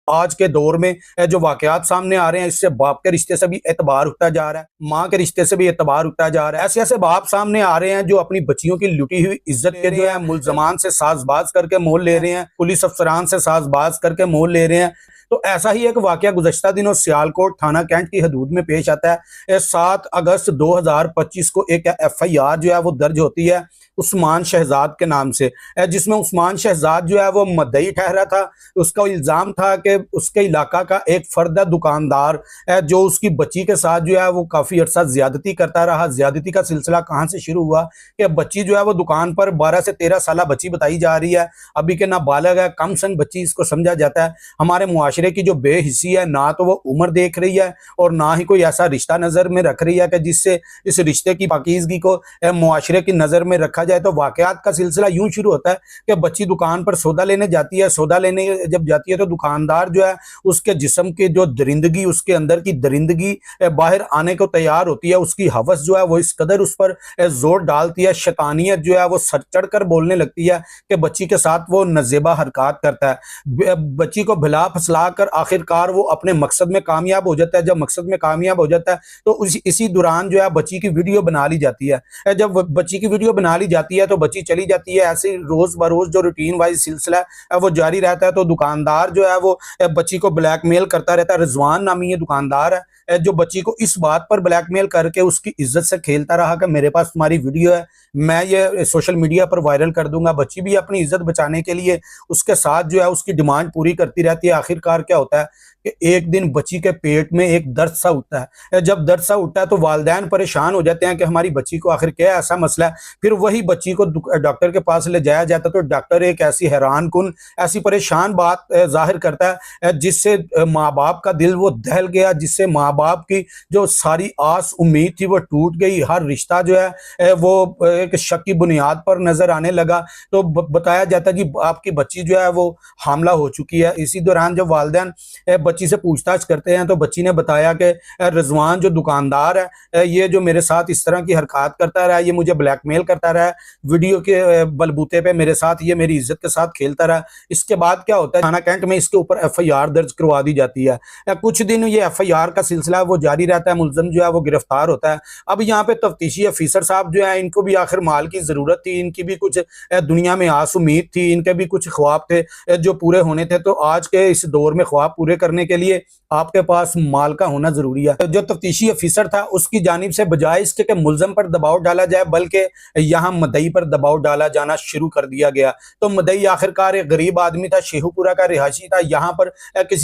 आज के दौर में जो वाकयात सामने आ रहे हैं, इससे बाप के रिश्ते से भी एतबार उठता जा रहा है, माँ के रिश्ते से भी एतबार उठता जा रहा है। ऐसे ऐसे बाप सामने आ रहे हैं जो अपनी बच्चियों की लुटी हुई इज्जत के जो है मुल्जमान से साजबाज करके मोल ले रहे हैं, पुलिस अफसरान से साजबाज करके मोल ले रहे हैं। तो ऐसा ही एक वाकया गुज़श्ता दिनों सियालकोट थाना कैंट की हदूद में पेश आता है। 7 अगस्त 2025 को एक FIR जो है वो दर्ज होती है उस्मान शहजाद के नाम से, जिसमें उस्मान शहजाद जो है वो मुद्दई ठहरा था। उसका इल्ज़ाम था कि उसके इलाका का एक फर्द दुकानदार जो उसकी बच्ची के साथ जो है वो काफ़ी अर्सा ज़्यादती करता रहा। ज़्यादती का सिलसिला कहाँ से शुरू हुआ कि बच्ची जो है वो दुकान पर 12 से 13 साल बच्ची बताई जा रही है, अभी के नाबालग है, कम सन बच्ची इसको समझा जाता है। हमारे मुआशरे की जो बेहिस्सी है, ना तो वो उम्र देख रही है और ना ही कोई ऐसा रिश्ता नज़र में रख रही है कि जिससे इस रिश्ते की पाकीज़गी को मुआशरे की नज़र में रखा जाए। तो वाकयात का सिलसिला यूं शुरू होता है कि बच्ची दुकान पर सौदा लेने जाती है। सौदा लेने जब जाती है तो दुकानदार जो है उसके जिस्म की जो दरिंदगी, उसके अंदर की दरिंदगी बाहर आने को तैयार होती है। उसकी हवस जो है वो इस कदर उस पर जोर डालती है, शैतानियत जो है वो सर चढ़ कर बोलने लगती है कि बच्ची के साथ वो नजेबा हरकत करता है। बच्ची को भिला फसला कर आखिरकार वो अपने मकसद में कामयाब हो जाता है। जब मकसद में कामयाब हो जाता है तो इसी दौरान जो है बच्ची की वीडियो बना ली जाती है। जब बच्ची की वीडियो बना ली जाती है तो बच्ची चली जाती है। ऐसे रोज बरोज जो रूटीन वाइज सिलसिला है वो जारी रहता है। तो दुकानदार जो है वो बच्ची को ब्लैकमेल करता रहता है। रिजवान नामी ये दुकानदार है जो बच्ची को इस बात पर ब्लैकमेल करके उसकी इज्जत से खेलता रहा कि मेरे पास तुम्हारी वीडियो है, मैं ये सोशल मीडिया पर वायरल कर दूंगा। बच्ची भी अपनी इज्जत बचाने के लिए उसके साथ जो है उसकी डिमांड पूरी करती रहती है। आखिरकार क्या होता है कि एक दिन बच्ची के पेट में एक दर्द सा उठता है। जब दर्द सा उठता है तो वालिदैन परेशान हो जाते हैं कि हमारी बच्ची को आखिर क्या ऐसा मसला है। फिर वही बच्ची को डॉक्टर के पास ले जाया जाता है तो डॉक्टर एक ऐसी हैरान कुन, ऐसी परेशान बात जाहिर करता है जिससे माँ बाप का दिल वो दहल गया, जिससे माँ बाप की जो सारी आस उम्मीद थी वो टूट गई। हर रिश्ता जो है वो एक शक की बुनियाद पर नजर आने लगा। तो बताया जाता है जी आपकी बच्ची जो है वो हामला हो चुकी है। इसी दौरान जब वालिदैन बच्ची से पूछताछ करते हैं तो बच्ची ने बताया कि रिजवान जो दुकानदार है ये जो मेरे साथ इस तरह की हरकत करता रहा, ये मुझे ब्लैकमेल करता रहा, वीडियो के बलबूते पे मेरे साथ ये मेरी इज्जत के साथ खेलता रहा। इसके बाद क्या होता है, थाना कैंट में इसके ऊपर FIR दर्ज करवा दी जाती है। कुछ दिन ये FIR का सिलसिला वो जारी रहता है, मुलजम जो है वो गिरफ्तार होता है। अब यहाँ पे तफ्तीशी अफीसर साहब जो है इनको भी आखिर माल की जरूरत थी, इनकी भी कुछ दुनिया में आस उम्मीद थी, इनके भी कुछ ख्वाब थे जो पूरे होने थे। तो आज के इस दौर में ख्वाब पूरे करने के लिए आपके पास माल का होना जरूरी है। जो तफ्तीशी अफीसर था उसकी जानिब से बजाय इसके कि मुलजम पर दबाव डाला जाए बल्कि यहाँ मदई पर दबाव डाला जाना शुरू कर दिया गया। तो मदई आखिरकार एक गरीब आदमी था, शेखुपुरा का रिहायशी था। यहाँ पर किसी